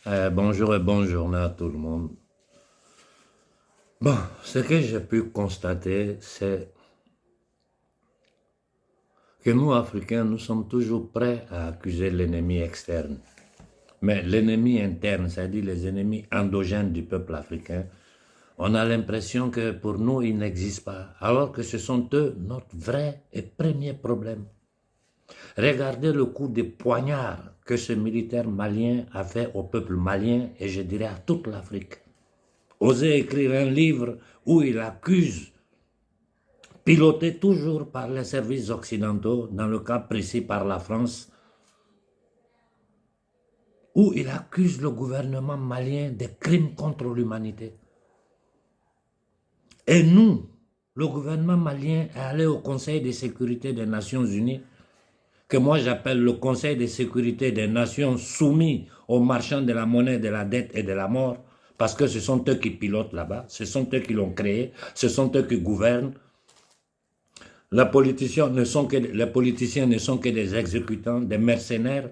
Bonjour et bonne journée à tout le monde. Bon, ce que j'ai pu constater, c'est que nous, Africains, nous sommes toujours prêts à accuser l'ennemi externe. Mais l'ennemi interne, c'est-à-dire les ennemis endogènes du peuple africain, on a l'impression que pour nous, ils n'existent pas, alors que ce sont eux notre vrai et premier problème. Regardez le coup de poignard que ce militaire malien a fait au peuple malien et je dirais à toute l'Afrique. Oser écrire un livre où il accuse, piloté toujours par les services occidentaux, dans le cas précis par la France, où il accuse le gouvernement malien de crimes contre l'humanité. Et nous, le gouvernement malien est allé au Conseil de sécurité des Nations Unies, que moi j'appelle le Conseil de sécurité des Nations soumis aux marchands de la monnaie, de la dette et de la mort, parce que ce sont eux qui pilotent là-bas, ce sont eux qui l'ont créé, ce sont eux qui gouvernent. Les politiciens ne sont que des exécutants, des mercenaires.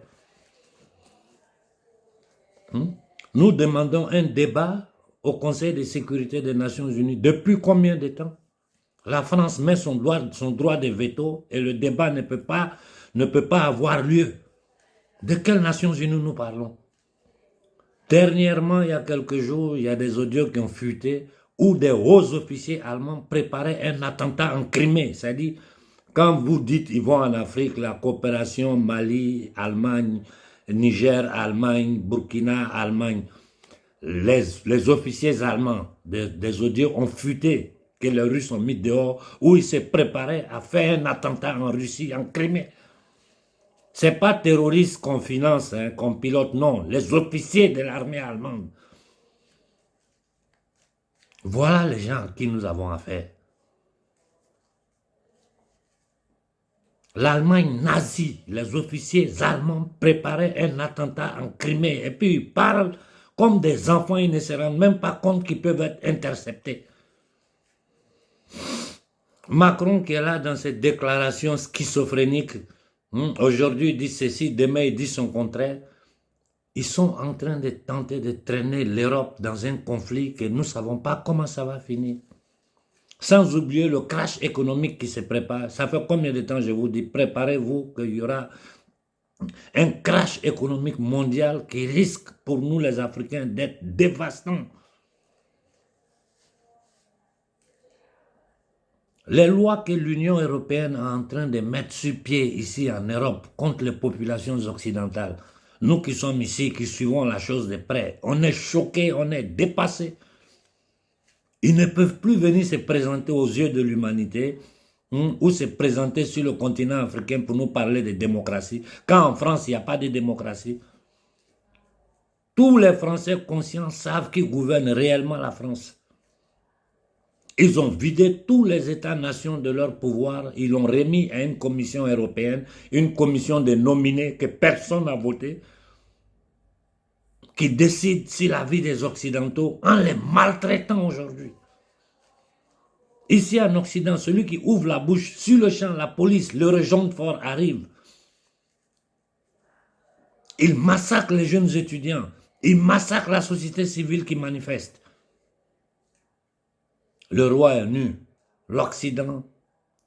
Nous demandons un débat au Conseil de sécurité des Nations Unies. Depuis combien de temps? La France met son droit de veto et le débat ne peut pas avoir lieu. De quelles Nations Unies nous parlons? Dernièrement, il y a quelques jours, il y a des audios qui ont fuité où des hauts officiers allemands préparaient un attentat en Crimée. C'est-à-dire, quand vous dites ils vont en Afrique, la coopération Mali, Allemagne, Niger, Allemagne, Burkina, Allemagne, les officiers allemands des audios ont fuité, que les Russes ont mis dehors, où ils se préparaient à faire un attentat en Russie, en Crimée. Ce n'est pas terroristes qu'on finance, qu'on pilote, non. Les officiers de l'armée allemande. Voilà les gens à qui nous avons affaire. L'Allemagne nazie, les officiers allemands préparaient un attentat en Crimée. Et puis ils parlent comme des enfants, ils ne se rendent même pas compte qu'ils peuvent être interceptés. Macron qui est là dans cette déclaration schizophrénique, aujourd'hui il dit ceci, demain il dit son contraire. Ils sont en train de tenter de traîner l'Europe dans un conflit que nous ne savons pas comment ça va finir. Sans oublier le crash économique qui se prépare. Ça fait combien de temps je vous dis, préparez-vous qu'il y aura un crash économique mondial qui risque pour nous les Africains d'être dévastant. Les lois que l'Union européenne est en train de mettre sur pied ici en Europe contre les populations occidentales, nous qui sommes ici, qui suivons la chose de près, on est choqués, on est dépassés. Ils ne peuvent plus venir se présenter aux yeux de l'humanité ou se présenter sur le continent africain pour nous parler de démocratie, quand en France, il n'y a pas de démocratie. Tous les Français conscients savent qui gouverne réellement la France. Ils ont vidé tous les États-nations de leur pouvoir, ils l'ont remis à une commission européenne, une commission de nominés que personne n'a voté, qui décide si la vie des Occidentaux en les maltraitant aujourd'hui. Ici en Occident, celui qui ouvre la bouche, sur le champ, la police, le régent fort arrive. Il massacre les jeunes étudiants, il massacre la société civile qui manifeste. Le roi est nu, l'Occident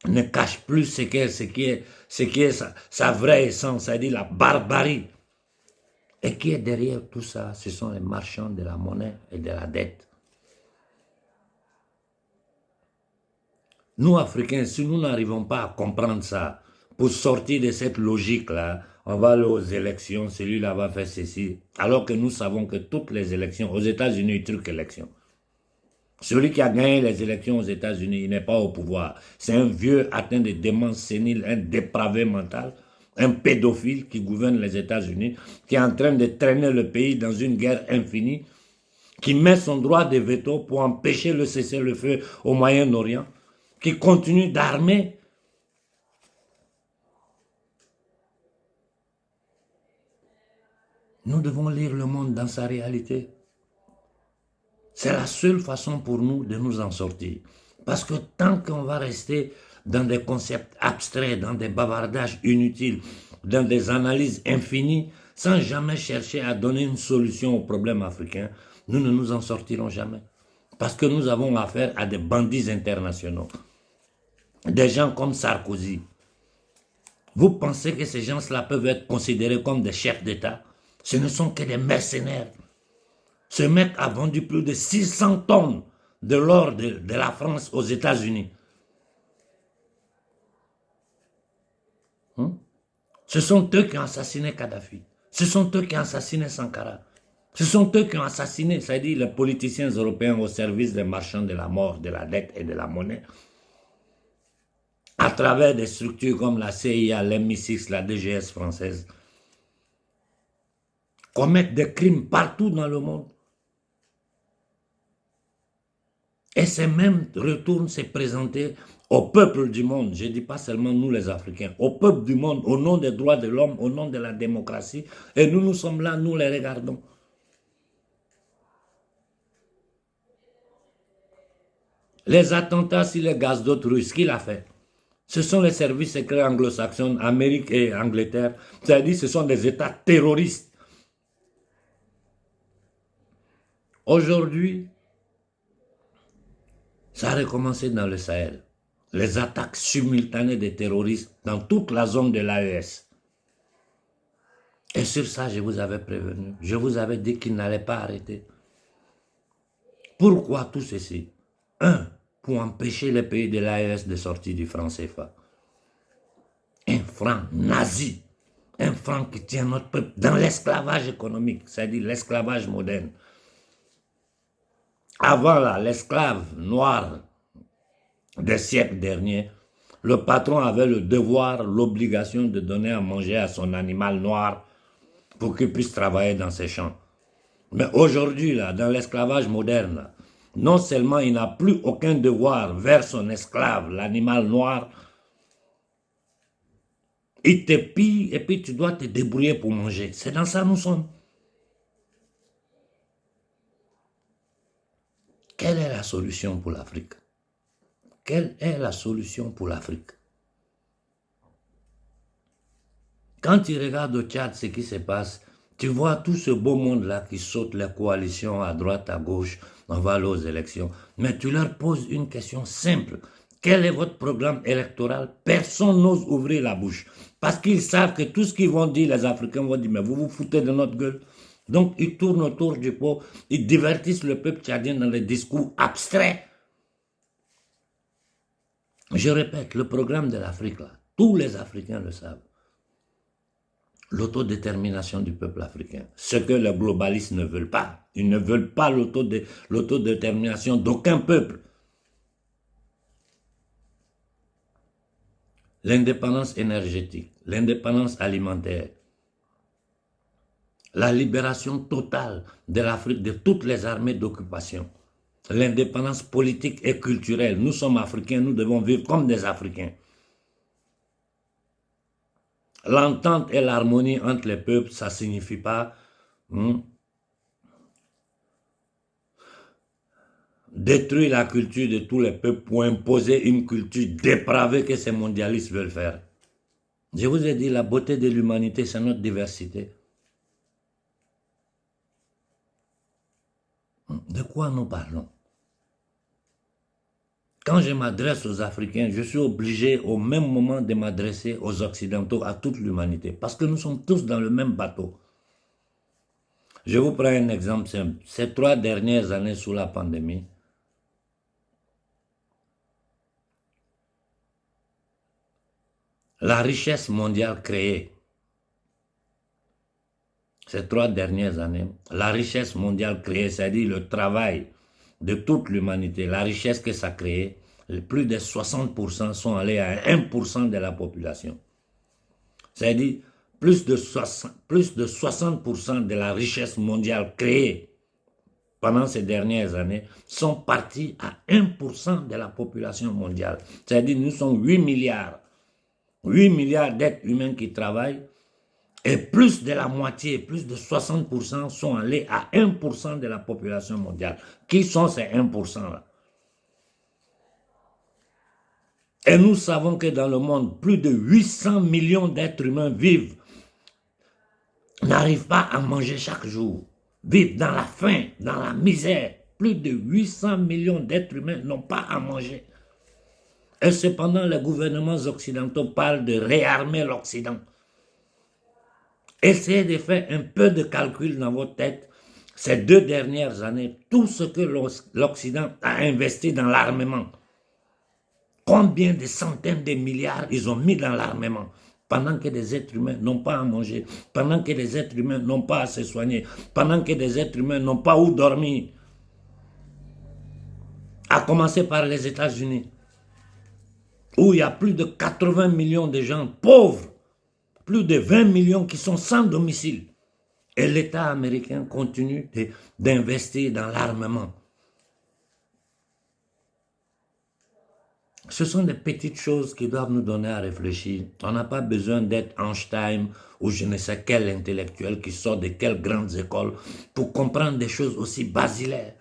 ne cache plus ce qui est sa vraie essence, c'est-à-dire la barbarie. Et qui est derrière tout ça? Ce sont les marchands de la monnaie et de la dette. Nous, Africains, si nous n'arrivons pas à comprendre ça, pour sortir de cette logique-là, on va aller aux élections, celui-là va faire ceci, alors que nous savons que toutes les élections, aux États-Unis, ils truquent élection. Celui qui a gagné les élections aux États-Unis, il n'est pas au pouvoir. C'est un vieux atteint de démence sénile, un dépravé mental, un pédophile qui gouverne les États-Unis, qui est en train de traîner le pays dans une guerre infinie, qui met son droit de veto pour empêcher le cessez-le-feu au Moyen-Orient, qui continue d'armer. Nous devons lire le monde dans sa réalité. C'est la seule façon pour nous de nous en sortir. Parce que tant qu'on va rester dans des concepts abstraits, dans des bavardages inutiles, dans des analyses infinies, sans jamais chercher à donner une solution aux problèmes africains, nous ne nous en sortirons jamais. Parce que nous avons affaire à des bandits internationaux. Des gens comme Sarkozy. Vous pensez que ces gens-là peuvent être considérés comme des chefs d'État? Ce ne sont que des mercenaires. Ce mec a vendu plus de 600 tonnes de l'or de la France aux États-Unis. Ce sont eux qui ont assassiné Kadhafi. Ce sont eux qui ont assassiné Sankara. Ce sont eux qui ont assassiné, c'est-à-dire les politiciens européens au service des marchands de la mort, de la dette et de la monnaie. À travers des structures comme la CIA, l'MI6, la DGS française. Commettent des crimes partout dans le monde. Et ces mêmes retournent se présenter au peuple du monde, je ne dis pas seulement nous les Africains, au peuple du monde, au nom des droits de l'homme, au nom de la démocratie, et nous sommes là, nous les regardons. Les attentats sur les gazoducs russes, qui l'a fait? Ce sont les services secrets anglo-saxons, Amérique et Angleterre, c'est-à-dire ce sont des États terroristes. Aujourd'hui, ça a recommencé dans le Sahel. Les attaques simultanées des terroristes dans toute la zone de l'AES. Et sur ça, je vous avais prévenu. Je vous avais dit qu'il n'allait pas arrêter. Pourquoi tout ceci? Un, pour empêcher les pays de l'AES de sortir du franc CFA. Un franc nazi. Un franc qui tient notre peuple dans l'esclavage économique, c'est-à-dire l'esclavage moderne. Avant là, l'esclave noir des siècles derniers, le patron avait le devoir, l'obligation de donner à manger à son animal noir pour qu'il puisse travailler dans ses champs. Mais aujourd'hui, là, dans l'esclavage moderne, là, non seulement il n'a plus aucun devoir vers son esclave, l'animal noir, il te pille et puis tu dois te débrouiller pour manger. C'est dans ça que nous sommes. Quelle est la solution pour l'Afrique? Quelle est la solution pour l'Afrique? Quand tu regardes au Tchad ce qui se passe, tu vois tout ce beau monde-là qui saute les coalitions à droite, à gauche, on va aller aux élections. Mais tu leur poses une question simple. Quel est votre programme électoral? Personne n'ose ouvrir la bouche. Parce qu'ils savent que tout ce qu'ils vont dire, les Africains vont dire, mais vous vous foutez de notre gueule. Donc ils tournent autour du pot, ils divertissent le peuple tchadien dans des discours abstraits. Je répète, le programme de l'Afrique, là, tous les Africains le savent. L'autodétermination du peuple africain. Ce que les globalistes ne veulent pas. Ils ne veulent pas l'autodétermination d'aucun peuple. L'indépendance énergétique, l'indépendance alimentaire, la libération totale de l'Afrique de toutes les armées d'occupation, l'indépendance politique et culturelle. Nous sommes Africains, nous devons vivre comme des Africains. L'entente et l'harmonie entre les peuples, ça ne signifie pas détruire la culture de tous les peuples pour imposer une culture dépravée que ces mondialistes veulent faire. Je vous ai dit, la beauté de l'humanité, c'est notre diversité. De quoi nous parlons? Quand je m'adresse aux Africains, je suis obligé au même moment de m'adresser aux Occidentaux, à toute l'humanité, parce que nous sommes tous dans le même bateau. Je vous prends un exemple simple. Ces 3 dernières années sous la pandémie, la richesse mondiale créée, ces 3 dernières années, la richesse mondiale créée, c'est-à-dire le travail de toute l'humanité, la richesse que ça a créée, plus de 60% sont allés à 1% de la population. C'est-à-dire plus de 60% de la richesse mondiale créée pendant ces dernières années sont partis à 1% de la population mondiale. C'est-à-dire nous sommes 8 milliards. 8 milliards d'êtres humains qui travaillent et plus de la moitié, plus de 60% sont allés à 1% de la population mondiale. Qui sont ces 1%-là? Et nous savons que dans le monde, plus de 800 millions d'êtres humains vivent n'arrivent pas à manger chaque jour, vivent dans la faim, dans la misère. Plus de 800 millions d'êtres humains n'ont pas à manger. Et cependant, les gouvernements occidentaux parlent de réarmer l'Occident. Essayez de faire un peu de calcul dans votre tête. Ces 2 dernières années, tout ce que l'Occident a investi dans l'armement, combien de centaines de milliards ils ont mis dans l'armement, pendant que des êtres humains n'ont pas à manger, pendant que des êtres humains n'ont pas à se soigner, pendant que des êtres humains n'ont pas où dormir. À commencer par les États-Unis, où il y a plus de 80 millions de gens pauvres, plus de 20 millions qui sont sans domicile. Et l'État américain continue d'investir dans l'armement. Ce sont des petites choses qui doivent nous donner à réfléchir. On n'a pas besoin d'être Einstein ou je ne sais quel intellectuel qui sort de quelles grandes écoles pour comprendre des choses aussi basilaires.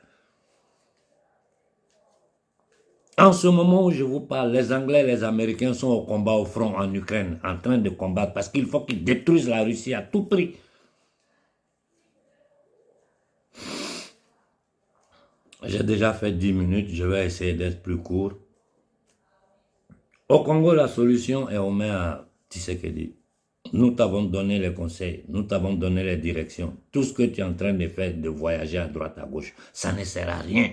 En ce moment où je vous parle, les Anglais et les Américains sont au combat au front en Ukraine, en train de combattre parce qu'il faut qu'ils détruisent la Russie à tout prix. J'ai déjà fait 10 minutes, je vais essayer d'être plus court. Au Congo, la solution est aux mains à Tshisekedi. Nous t'avons donné les conseils, nous t'avons donné les directions. Tout ce que tu es en train de faire, de voyager à droite, à gauche, ça ne sert à rien.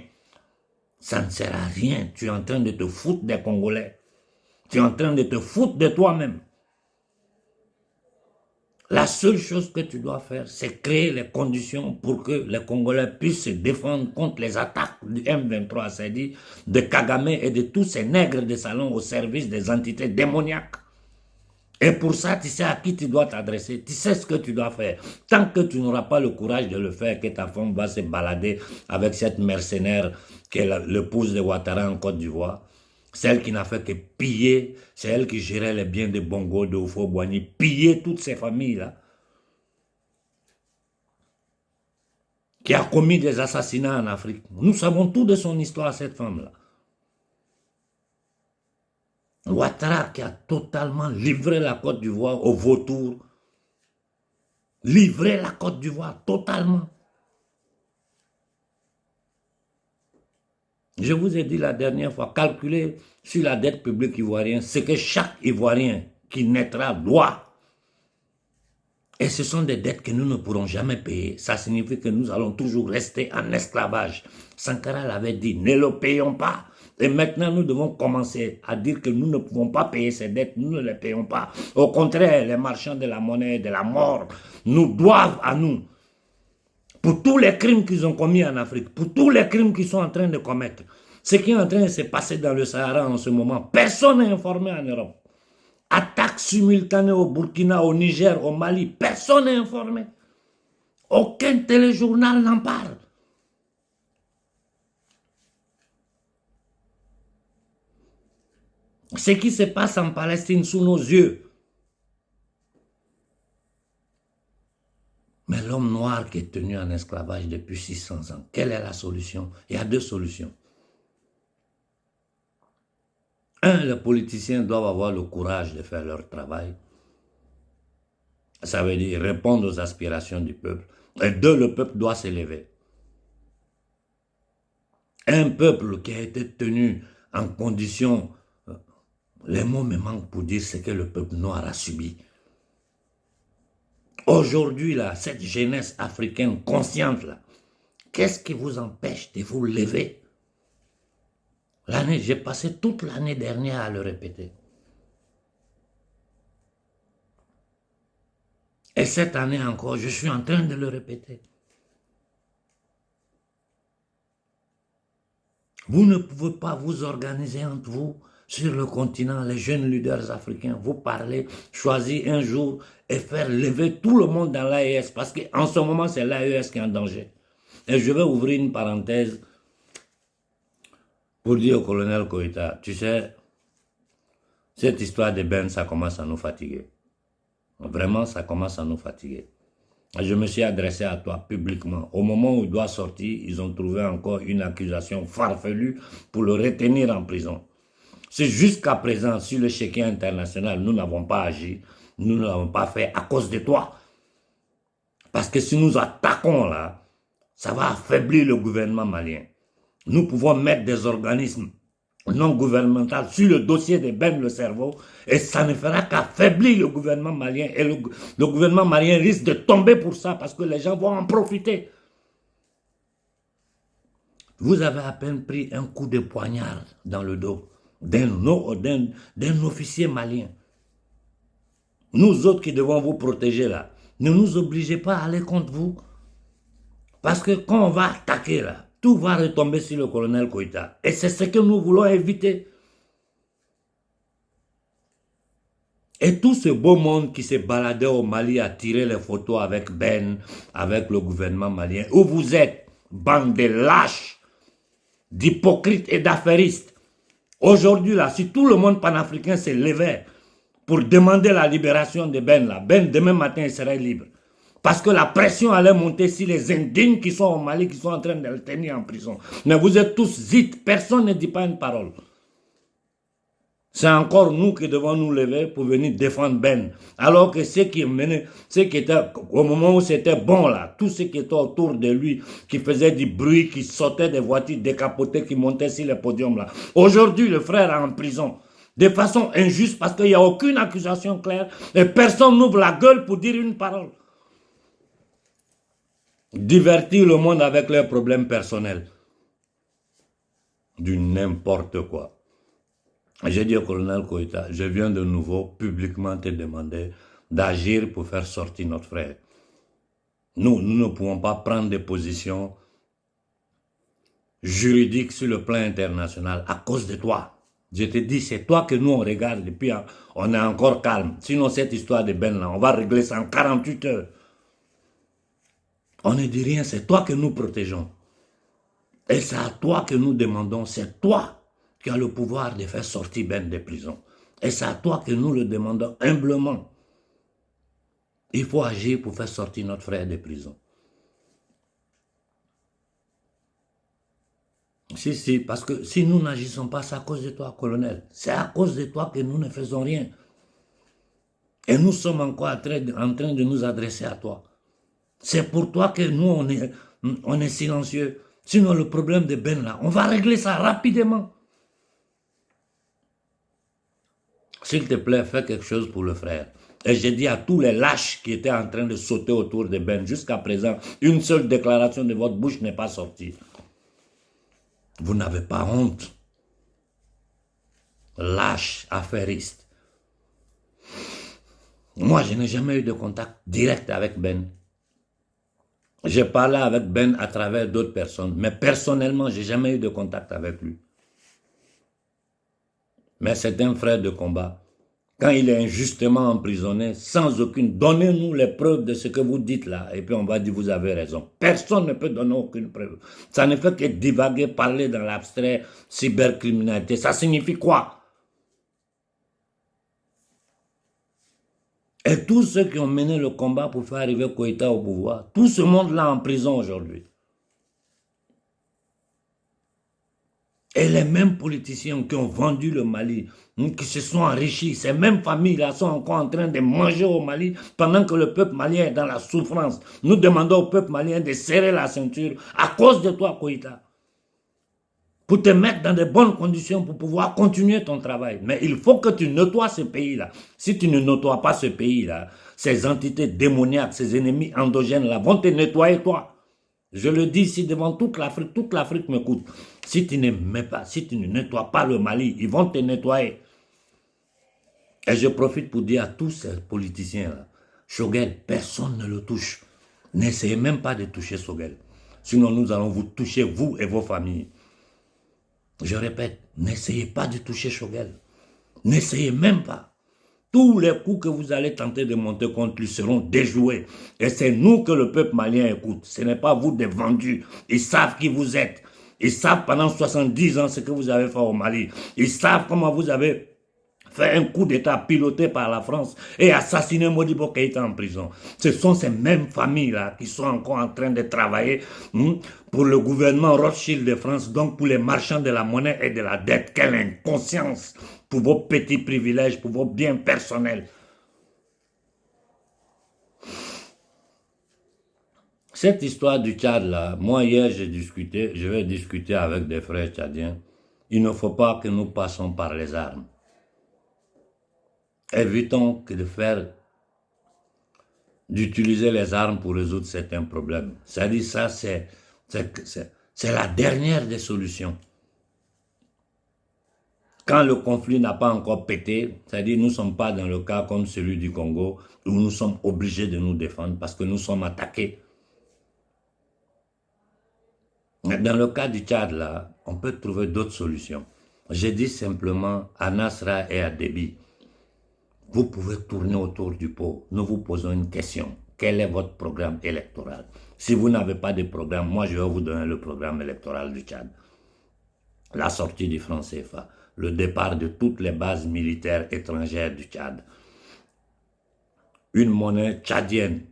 Ça ne sert à rien. Tu es en train de te foutre des Congolais. Tu es en train de te foutre de toi-même. La seule chose que tu dois faire, c'est créer les conditions pour que les Congolais puissent se défendre contre les attaques du M23, c'est-à-dire de Kagame et de tous ces nègres de salon au service des entités démoniaques. Et pour ça, tu sais à qui tu dois t'adresser, tu sais ce que tu dois faire. Tant que tu n'auras pas le courage de le faire, que ta femme va se balader avec cette mercenaire qui est l'épouse de Ouattara en Côte d'Ivoire, celle qui n'a fait que piller, c'est elle qui gérait les biens de Bongo, de Oufo-Boigny, piller toutes ces familles-là, qui a commis des assassinats en Afrique. Nous savons tout de son histoire, cette femme-là. Ouattara qui a totalement livré la Côte d'Ivoire aux vautours, livré la Côte d'Ivoire totalement. Je vous ai dit la dernière fois, calculez sur la dette publique ivoirienne ce que chaque Ivoirien qui naîtra doit. Et ce sont des dettes que nous ne pourrons jamais payer. Ça signifie que nous allons toujours rester en esclavage. Sankara l'avait dit, ne le payons pas. Et maintenant, nous devons commencer à dire que nous ne pouvons pas payer ces dettes, nous ne les payons pas. Au contraire, les marchands de la monnaie, de la mort, nous doivent à nous. Pour tous les crimes qu'ils ont commis en Afrique, pour tous les crimes qu'ils sont en train de commettre. Ce qui est en train de se passer dans le Sahara en ce moment, personne n'est informé en Europe. Attaques simultanées au Burkina, au Niger, au Mali, personne n'est informé. Aucun téléjournal n'en parle. Ce qui se passe en Palestine sous nos yeux. Mais l'homme noir qui est tenu en esclavage depuis 600 ans, quelle est la solution? Il y a 2 solutions. Un, les politiciens doivent avoir le courage de faire leur travail. Ça veut dire répondre aux aspirations du peuple. Et 2, le peuple doit s'élever. Un peuple qui a été tenu en condition, les mots me manquent pour dire ce que le peuple noir a subi. Aujourd'hui, là, cette jeunesse africaine consciente, là, qu'est-ce qui vous empêche de vous lever? J'ai passé toute l'année dernière à le répéter. Et cette année encore, je suis en train de le répéter. Vous ne pouvez pas vous organiser entre vous sur le continent, les jeunes leaders africains, vous parler, choisir un jour et faire lever tout le monde dans l'AES, parce qu'en ce moment, c'est l'AES qui est en danger. Et je vais ouvrir une parenthèse pour dire au colonel Koïta, tu sais, cette histoire de Ben, ça commence à nous fatiguer. Vraiment, ça commence à nous fatiguer. Je me suis adressé à toi publiquement. Au moment où il doit sortir, ils ont trouvé encore une accusation farfelue pour le retenir en prison. C'est jusqu'à présent, sur le chéquier international, nous n'avons pas agi, nous ne l'avons pas fait à cause de toi. Parce que si nous attaquons là, ça va affaiblir le gouvernement malien. Nous pouvons mettre des organismes non gouvernementaux sur le dossier de Ben le cerveau et ça ne fera qu'affaiblir le gouvernement malien. Et le gouvernement malien risque de tomber pour ça parce que les gens vont en profiter. Vous avez à peine pris un coup de poignard dans le dos d'un officier malien. Nous autres qui devons vous protéger là, ne nous obligez pas à aller contre vous. Parce que quand on va attaquer là, tout va retomber sur le colonel Koïta. Et c'est ce que nous voulons éviter. Et tout ce beau monde qui s'est baladé au Mali a tiré les photos avec Ben, avec le gouvernement malien, où vous êtes, bande de lâches, d'hypocrites et d'affairistes. Aujourd'hui là, si tout le monde panafricain s'est levé pour demander la libération de Ben là, Ben demain matin il serait libre. Parce que la pression allait monter sur les indignes qui sont au Mali, qui sont en train de le tenir en prison. Mais vous êtes tous zit, personne ne dit pas une parole. C'est encore nous qui devons nous lever pour venir défendre Ben. Alors que ceux qui étaient, au moment où c'était bon là, tous ceux qui étaient autour de lui, qui faisaient du bruit, qui sautaient des voitures décapotées, qui montaient sur les podiums là. Aujourd'hui, le frère est en prison. De façon injuste parce qu'il n'y a aucune accusation claire et personne n'ouvre la gueule pour dire une parole. Divertir le monde avec leurs problèmes personnels. Du n'importe quoi. J'ai dit au colonel Koïta, je viens de nouveau publiquement te demander d'agir pour faire sortir notre frère. Nous ne pouvons pas prendre des positions juridiques sur le plan international à cause de toi. Je te dis, c'est toi que nous on regarde et puis on est encore calme. Sinon cette histoire de Ben là, on va régler ça en 48 heures. On ne dit rien, c'est toi que nous protégeons. Et c'est à toi que nous demandons, c'est toi qui as le pouvoir de faire sortir Ben de prison. Et c'est à toi que nous le demandons humblement. Il faut agir pour faire sortir notre frère de prison. Si, parce que si nous n'agissons pas, c'est à cause de toi, colonel. C'est à cause de toi que nous ne faisons rien. Et nous sommes encore en train de nous adresser à toi. C'est pour toi que nous, on est silencieux. Sinon, le problème de Ben là, on va régler ça rapidement. S'il te plaît, fais quelque chose pour le frère. Et j'ai dit à tous les lâches qui étaient en train de sauter autour de Ben, jusqu'à présent, une seule déclaration de votre bouche n'est pas sortie. Vous n'avez pas honte. Lâche, affairiste. Moi, je n'ai jamais eu de contact direct avec Ben. J'ai parlé avec Ben à travers d'autres personnes, mais personnellement, je n'ai jamais eu de contact avec lui. Mais c'est un frère de combat. Quand il est injustement emprisonné, sans aucune... Donnez-nous les preuves de ce que vous dites là, et puis on va dire vous avez raison. Personne ne peut donner aucune preuve. Ça ne fait que divaguer, parler dans l'abstrait, cybercriminalité. Ça signifie quoi? Et tous ceux qui ont mené le combat pour faire arriver Koïta au pouvoir, tout ce monde-là en prison aujourd'hui. Et les mêmes politiciens qui ont vendu le Mali, qui se sont enrichis, ces mêmes familles-là sont encore en train de manger au Mali pendant que le peuple malien est dans la souffrance. Nous demandons au peuple malien de serrer la ceinture à cause de toi, Koïta. Pour te mettre dans de bonnes conditions pour pouvoir continuer ton travail. Mais il faut que tu nettoies ce pays-là. Si tu ne nettoies pas ce pays-là, ces entités démoniaques, ces ennemis endogènes-là vont te nettoyer toi. Je le dis ici devant toute l'Afrique m'écoute. Si tu ne mets pas, si tu ne nettoies pas le Mali, ils vont te nettoyer. Et je profite pour dire à tous ces politiciens-là, Choguel, personne ne le touche. N'essayez même pas de toucher Choguel. Sinon nous allons vous toucher, vous et vos familles. Je répète, n'essayez pas de toucher Choguel. N'essayez même pas. Tous les coups que vous allez tenter de monter contre lui seront déjoués. Et c'est nous que le peuple malien écoute. Ce n'est pas vous des vendus. Ils savent qui vous êtes. Ils savent pendant 70 ans ce que vous avez fait au Mali. Ils savent comment vous avez fait un coup d'État piloté par la France et assassiné Modibo Keïta en prison. Ce sont ces mêmes familles-là qui sont encore en train de travailler pour le gouvernement Rothschild de France, donc pour les marchands de la monnaie et de la dette. Quelle inconscience pour vos petits privilèges, pour vos biens personnels. Cette histoire du Tchad là, moi hier j'ai discuté, je vais discuter avec des frères tchadiens. Il ne faut pas que nous passions par les armes. Évitons que de faire, d'utiliser les armes pour résoudre certains problèmes. C'est-à-dire ça, c'est la dernière des solutions. Quand le conflit n'a pas encore pété, c'est-à-dire nous ne sommes pas dans le cas comme celui du Congo, où nous sommes obligés de nous défendre parce que nous sommes attaqués. Dans le cas du Tchad, là, on peut trouver d'autres solutions. J'ai dit simplement à Nasra et à Déby, vous pouvez tourner autour du pot. Nous vous posons une question. Quel est votre programme électoral? Si vous n'avez pas de programme, moi je vais vous donner le programme électoral du Tchad. La sortie du franc CFA, le départ de toutes les bases militaires étrangères du Tchad. Une monnaie tchadienne.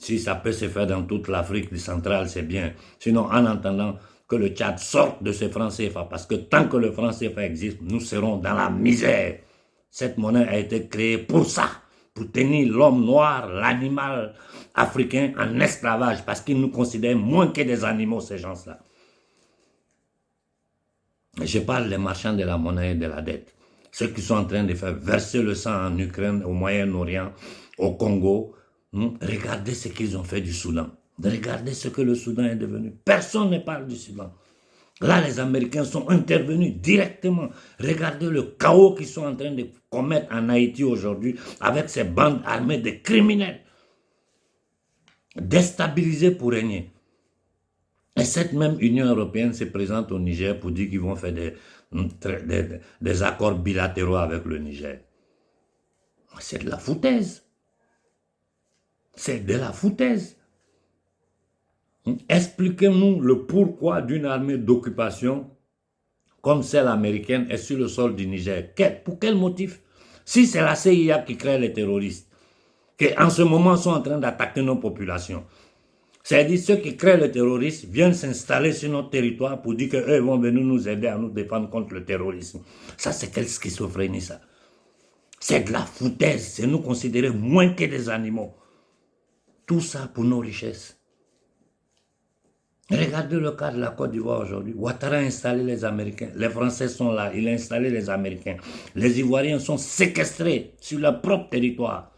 Si ça peut se faire dans toute l'Afrique centrale, c'est bien. Sinon, en attendant que le Tchad sorte de ce franc CFA, parce que tant que le franc CFA existe, nous serons dans la misère. Cette monnaie a été créée pour ça, pour tenir l'homme noir, l'animal africain en esclavage, parce qu'ils nous considèrent moins que des animaux, ces gens-là. Je parle des marchands de la monnaie et de la dette. Ceux qui sont en train de faire verser le sang en Ukraine, au Moyen-Orient, au Congo. Regardez ce qu'ils ont fait du Soudan. Regardez ce que le Soudan est devenu. Personne ne parle du Soudan. Là, les Américains sont intervenus directement. Regardez le chaos qu'ils sont en train de commettre en Haïti aujourd'hui avec ces bandes armées de criminels. Déstabilisés pour régner. Et cette même Union européenne se présente au Niger pour dire qu'ils vont faire des accords bilatéraux avec le Niger. C'est de la foutaise. C'est de la foutaise. Expliquez-nous le pourquoi d'une armée d'occupation comme celle américaine est sur le sol du Niger. Pour quel motif? Si c'est la CIA qui crée les terroristes, qui en ce moment sont en train d'attaquer nos populations, c'est-à-dire ceux qui créent le terrorisme viennent s'installer sur notre territoire pour dire qu'eux vont venir nous aider à nous défendre contre le terrorisme. Ça, c'est quelle schizophrénie, ça? C'est de la foutaise. C'est nous considérer moins que des animaux. Tout ça pour nos richesses. Regardez le cas de la Côte d'Ivoire aujourd'hui. Ouattara a installé les Américains. Les Français sont là. Il a installé les Américains. Les Ivoiriens sont séquestrés sur leur propre territoire.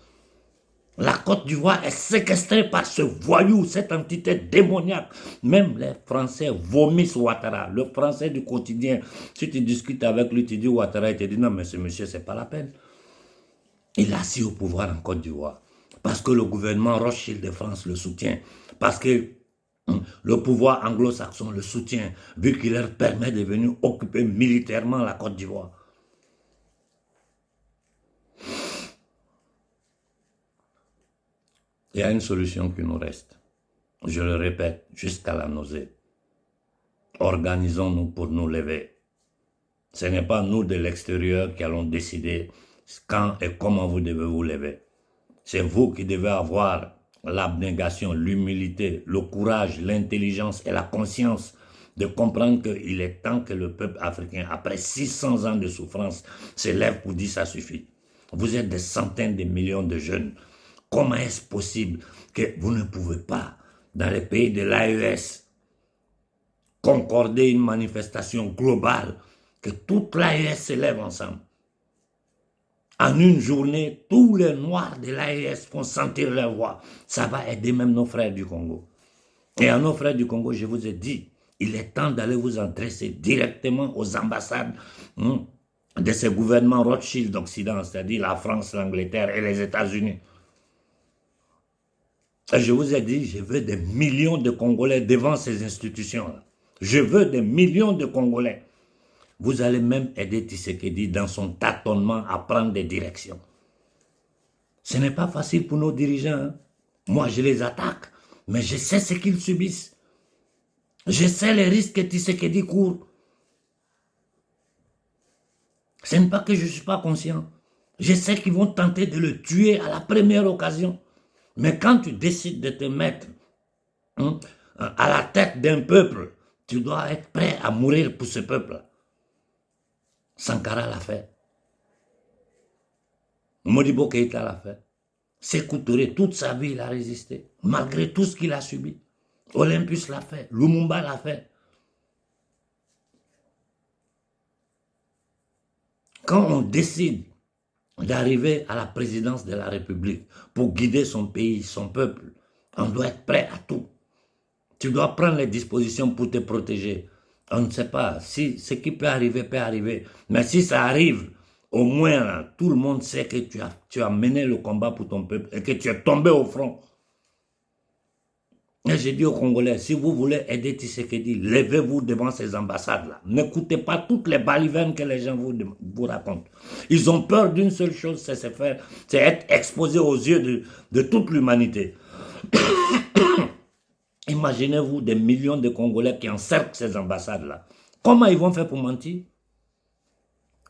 La Côte d'Ivoire est séquestrée par ce voyou, cette entité démoniaque. Même les Français vomissent Ouattara. Le Français du quotidien, si tu discutes avec lui, tu dis Ouattara, il te dit non, mais ce monsieur, c'est pas la peine. Il est assis au pouvoir en Côte d'Ivoire. Parce que le gouvernement Rothschild de France le soutient. Parce que le pouvoir anglo-saxon le soutient, vu qu'il leur permet de venir occuper militairement la Côte d'Ivoire. Il y a une solution qui nous reste. Je le répète, jusqu'à la nausée. Organisons-nous pour nous lever. Ce n'est pas nous de l'extérieur qui allons décider quand et comment vous devez vous lever. C'est vous qui devez avoir l'abnégation, l'humilité, le courage, l'intelligence et la conscience de comprendre qu'il est temps que le peuple africain, après 600 ans de souffrance, se lève pour dire ça suffit. Vous êtes des centaines de millions de jeunes. Comment est-ce possible que vous ne pouvez pas, dans les pays de l'AES, concorder une manifestation globale, que toute l'AES se lève ensemble? En une journée, tous les Noirs de l'AES font sentir leur voix. Ça va aider même nos frères du Congo. Et à nos frères du Congo, je vous ai dit, il est temps d'aller vous adresser directement aux ambassades de ces gouvernements Rothschild d'Occident, c'est-à-dire la France, l'Angleterre et les États-Unis. Et je vous ai dit, je veux des millions de Congolais devant ces institutions-là. Je veux des millions de Congolais. Vous allez même aider Tshisekedi dans son tâtonnement à prendre des directions. Ce n'est pas facile pour nos dirigeants. Hein. Moi, je les attaque, mais je sais ce qu'ils subissent. Je sais les risques que Tshisekedi court. Ce n'est pas que je ne suis pas conscient. Je sais qu'ils vont tenter de le tuer à la première occasion. Mais quand tu décides de te mettre à la tête d'un peuple, tu dois être prêt à mourir pour ce peuple. Sankara l'a fait. Modibo Keïta l'a fait. Sékou Touré, toute sa vie, il a résisté, malgré tout ce qu'il a subi. Olympus l'a fait, Lumumba l'a fait. Quand on décide d'arriver à la présidence de la République pour guider son pays, son peuple, on doit être prêt à tout. Tu dois prendre les dispositions pour te protéger. On ne sait pas. Si ce qui peut arriver. Mais si ça arrive, au moins, là, tout le monde sait que tu as mené le combat pour ton peuple et que tu es tombé au front. Et j'ai dit aux Congolais, si vous voulez aider Tshisekedi, levez-vous devant ces ambassades-là. N'écoutez pas toutes les balivernes que les gens vous racontent. Ils ont peur d'une seule chose, c'est être exposé aux yeux de toute l'humanité. Imaginez-vous des millions de Congolais qui encerclent ces ambassades-là. Comment ils vont faire pour mentir?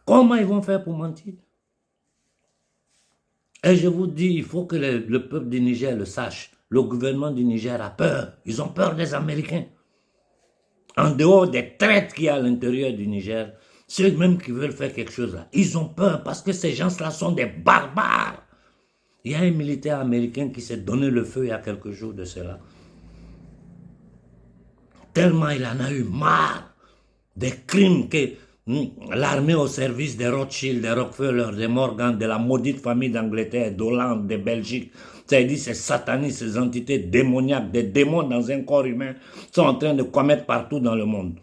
Comment ils vont faire pour mentir? Et je vous dis, il faut que le peuple du Niger le sache. Le gouvernement du Niger a peur. Ils ont peur des Américains. En dehors des traites qu'il y a à l'intérieur du Niger, ceux même qui veulent faire quelque chose là, ils ont peur parce que ces gens-là sont des barbares. Il y a un militaire américain qui s'est donné le feu il y a quelques jours de cela. Tellement il en a eu marre des crimes que l'armée au service des Rothschild, des Rockefeller, des Morgan, de la maudite famille d'Angleterre, d'Hollande, de Belgique, c'est-à-dire ces satanistes, ces entités démoniaques, des démons dans un corps humain, sont en train de commettre partout dans le monde.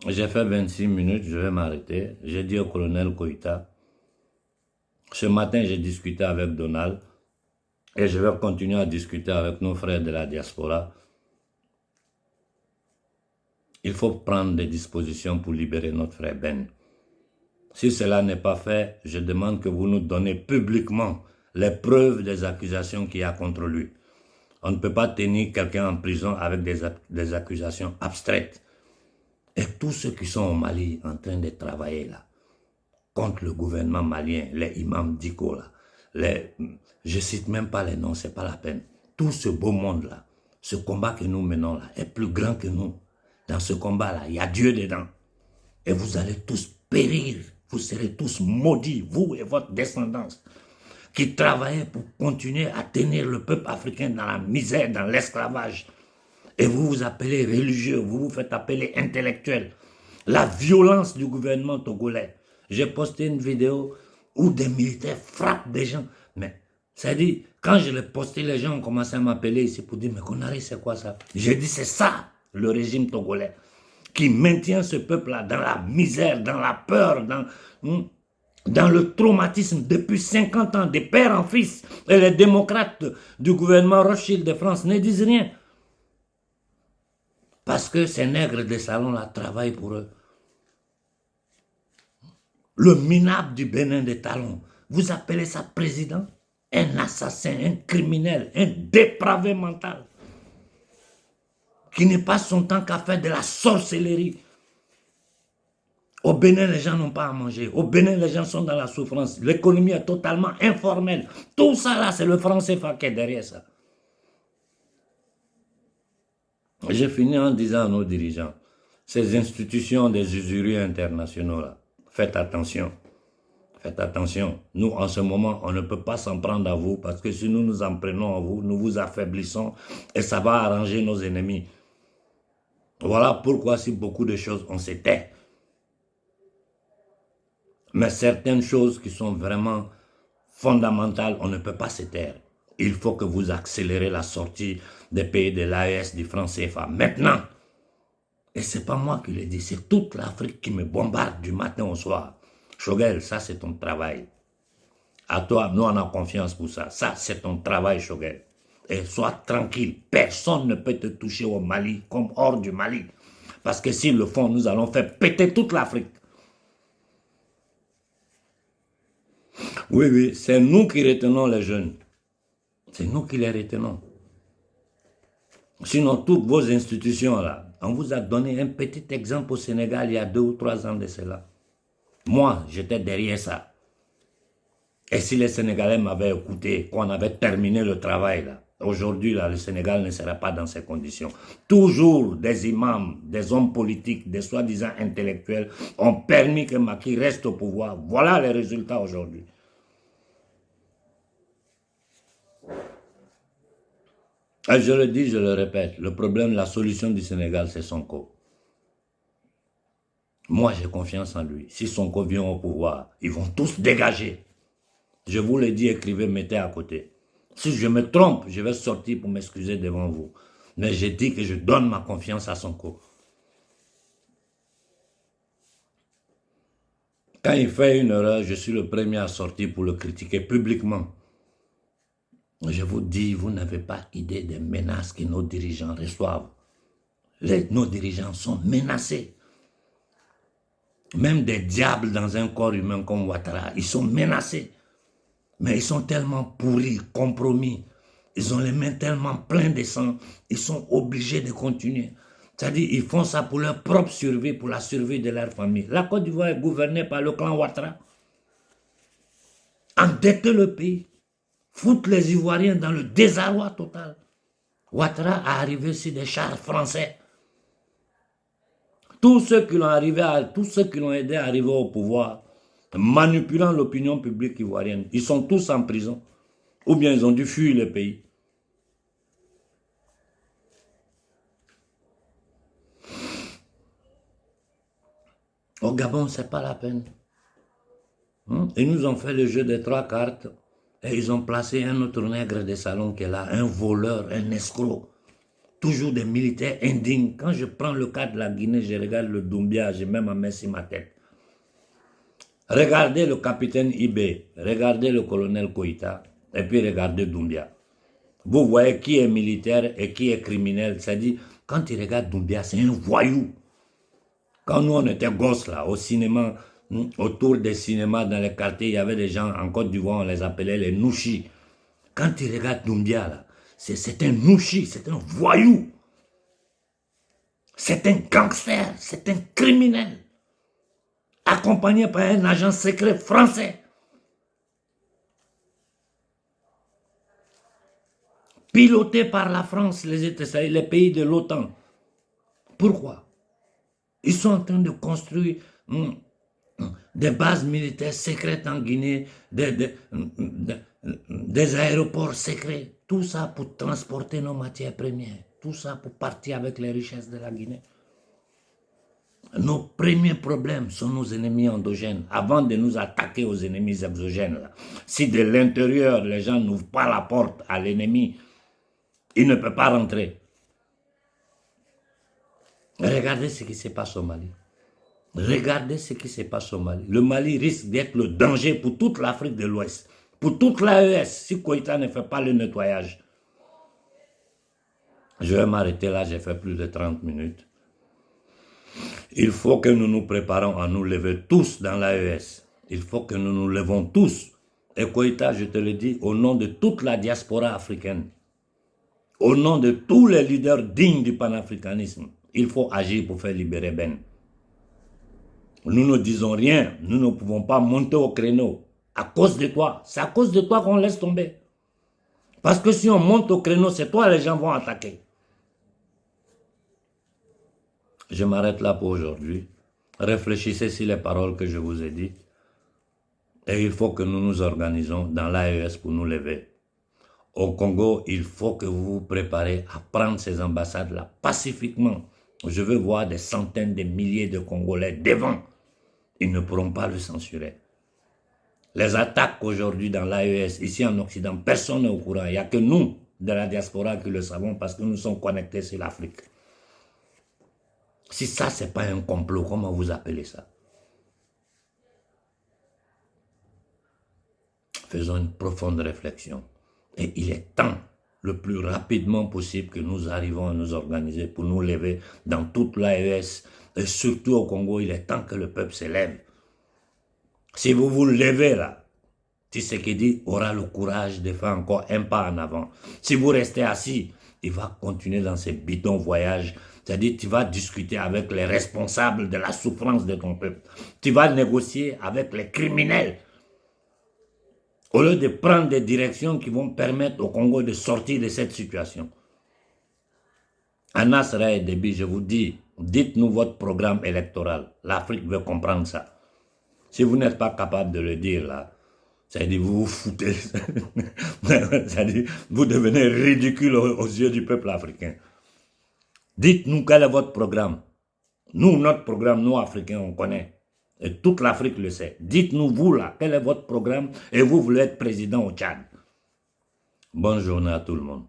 J'ai fait 26 minutes, je vais m'arrêter. J'ai dit au colonel Koïta, ce matin j'ai discuté avec Donald, et je vais continuer à discuter avec nos frères de la diaspora. Il faut prendre des dispositions pour libérer notre frère Ben. Si cela n'est pas fait, je demande que vous nous donnez publiquement les preuves des accusations qu'il y a contre lui. On ne peut pas tenir quelqu'un en prison avec des accusations abstraites. Et tous ceux qui sont au Mali en train de travailler là, contre le gouvernement malien, les imams d'Iko là, je cite même pas les noms, c'est pas la peine. Tout ce beau monde là, ce combat que nous menons là, est plus grand que nous. Dans ce combat là, il y a Dieu dedans. Et vous allez tous périr, vous serez tous maudits, vous et votre descendance, qui travaillez pour continuer à tenir le peuple africain dans la misère, dans l'esclavage. Et vous vous appelez religieux, vous vous faites appeler intellectuel. La violence du gouvernement togolais. J'ai posté une vidéo où des militaires frappent des gens. Mais, ça dit, quand je l'ai posté, les gens ont commencé à m'appeler ici pour dire, mais Konaré, c'est quoi ça? J'ai dit, c'est ça, le régime togolais, qui maintient ce peuple-là dans la misère, dans la peur, dans le traumatisme depuis 50 ans, des pères en fils. Et les démocrates du gouvernement Rothschild de France ne disent rien. Parce que ces nègres de salon-là travaillent pour eux. Le minable du Bénin des Talons, vous appelez ça président? Un assassin, un criminel, un dépravé mental, qui ne passe son temps qu'à faire de la sorcellerie. Au Bénin, les gens n'ont pas à manger. Au Bénin, les gens sont dans la souffrance. L'économie est totalement informelle. Tout ça là, c'est le franc CFA qui est derrière ça. J'ai fini en disant à nos dirigeants, ces institutions des usuriers internationaux là, faites attention. Faites attention. Nous, en ce moment, on ne peut pas s'en prendre à vous parce que si nous nous en prenons à vous, nous vous affaiblissons et ça va arranger nos ennemis. Voilà pourquoi si beaucoup de choses, on se tait. Mais certaines choses qui sont vraiment fondamentales, on ne peut pas se taire. Il faut que vous accélérez la sortie des pays de l'AES, du franc CFA. Maintenant, et ce n'est pas moi qui le dis, c'est toute l'Afrique qui me bombarde du matin au soir. Choguel, ça c'est ton travail. À toi, nous on a confiance pour ça. Ça c'est ton travail, Choguel. Et sois tranquille, personne ne peut te toucher au Mali comme hors du Mali. Parce que s'ils le font, nous allons faire péter toute l'Afrique. Oui, oui, c'est nous qui retenons les jeunes. C'est nous qui les retenons. Sinon, toutes vos institutions là, on vous a donné un petit exemple au Sénégal il y a 2 ou 3 ans de cela. Moi, j'étais derrière ça. Et si les Sénégalais m'avaient écouté, qu'on avait terminé le travail là, aujourd'hui là, le Sénégal ne serait pas dans ces conditions. Toujours des imams, des hommes politiques, des soi-disant intellectuels ont permis que Macky reste au pouvoir. Voilà les résultats aujourd'hui. Et je le dis, je le répète, le problème, la solution du Sénégal, c'est Sonko. Moi, j'ai confiance en lui. Si Sonko vient au pouvoir, ils vont tous dégager. Je vous l'ai dit, écrivez, mettez à côté. Si je me trompe, je vais sortir pour m'excuser devant vous. Mais j'ai dit que je donne ma confiance à Sonko. Quand il fait une erreur, je suis le premier à sortir pour le critiquer publiquement. Je vous dis, vous n'avez pas idée des menaces que nos dirigeants reçoivent. Nos dirigeants sont menacés. Même des diables dans un corps humain comme Ouattara, ils sont menacés. Mais ils sont tellement pourris, compromis. Ils ont les mains tellement pleines de sang. Ils sont obligés de continuer. C'est-à-dire, ils font ça pour leur propre survie, pour la survie de leur famille. La Côte d'Ivoire est gouvernée par le clan Ouattara. Endetter le pays. Foutre les Ivoiriens dans le désarroi total. Ouattara a arrivé sur des chars français. Tous ceux qui l'ont aidé à arriver au pouvoir, manipulant l'opinion publique ivoirienne, ils sont tous en prison. Ou bien ils ont dû fuir le pays. Au Gabon, ce n'est pas la peine. Ils nous ont fait le jeu des 3 cartes et ils ont placé un autre nègre de salon qui est là, un voleur, un escroc. Toujours des militaires indignes. Quand je prends le cas de la Guinée, je regarde le Doumbia, j'ai même ma main sur ma tête. Regardez le capitaine Ibé, regardez le colonel Koïta, et puis regardez Doumbia. Vous voyez qui est militaire et qui est criminel. C'est-à-dire, quand tu regardes Doumbia, c'est un voyou. Quand nous, on était gosses, là, au cinéma, autour des cinémas, dans les quartiers, il y avait des gens, en Côte d'Ivoire, on les appelait les nouchis. Quand tu regardes Doumbia, là, c'est un nouchi, c'est un voyou. C'est un gangster, c'est un criminel. Accompagné par un agent secret français. Piloté par la France, les pays de l'OTAN. Pourquoi? Ils sont en train de construire des bases militaires secrètes en Guinée, des aéroports secrets. Tout ça pour transporter nos matières premières. Tout ça pour partir avec les richesses de la Guinée. Nos premiers problèmes sont nos ennemis endogènes. Avant de nous attaquer aux ennemis exogènes, là. Si de l'intérieur, les gens n'ouvrent pas la porte à l'ennemi, il ne peut pas rentrer. Regardez ce qui se passe au Mali. Regardez ce qui se passe au Mali. Le Mali risque d'être le danger pour toute l'Afrique de l'Ouest. Pour toute l'AES, si Koïta ne fait pas le nettoyage. Je vais m'arrêter là, j'ai fait plus de 30 minutes. Il faut que nous nous préparons à nous lever tous dans l'AES. Il faut que nous nous levons tous. Et Koïta, je te le dis, au nom de toute la diaspora africaine, au nom de tous les leaders dignes du panafricanisme, il faut agir pour faire libérer Ben. Nous ne disons rien, nous ne pouvons pas monter au créneau. À cause de toi, c'est à cause de toi qu'on laisse tomber. Parce que si on monte au créneau, c'est toi les gens vont attaquer. Je m'arrête là pour aujourd'hui. Réfléchissez sur les paroles que je vous ai dites. Et il faut que nous nous organisons dans l'AES pour nous lever. Au Congo, il faut que vous vous préparez à prendre ces ambassades-là pacifiquement. Je veux voir des centaines de milliers de Congolais devant. Ils ne pourront pas le censurer. Les attaques aujourd'hui dans l'AES, ici en Occident, personne n'est au courant. Il n'y a que nous, de la diaspora, qui le savons parce que nous sommes connectés sur l'Afrique. Si ça, ce n'est pas un complot, comment vous appelez ça? Faisons une profonde réflexion. Et il est temps, le plus rapidement possible, que nous arrivons à nous organiser pour nous lever dans toute l'AES. Et surtout au Congo, il est temps que le peuple se lève. Si vous vous levez là, Tshisekedi aura le courage de faire encore un pas en avant. Si vous restez assis, il va continuer dans ses bidons voyages. C'est-à-dire, tu vas discuter avec les responsables de la souffrance de ton peuple. Tu vas négocier avec les criminels. Au lieu de prendre des directions qui vont permettre au Congo de sortir de cette situation. Anas Rae Déby, je vous dis, dites-nous votre programme électoral. L'Afrique veut comprendre ça. Si vous n'êtes pas capable de le dire là, C'est-à-dire, vous vous foutez. C'est-à-dire, vous devenez ridicule aux yeux du peuple africain. Dites-nous quel est votre programme. Nous, notre programme, nous, Africains, on connaît. Et toute l'Afrique le sait. Dites-nous, vous, là, quel est votre programme et vous voulez être président au Tchad. Bonne journée à tout le monde.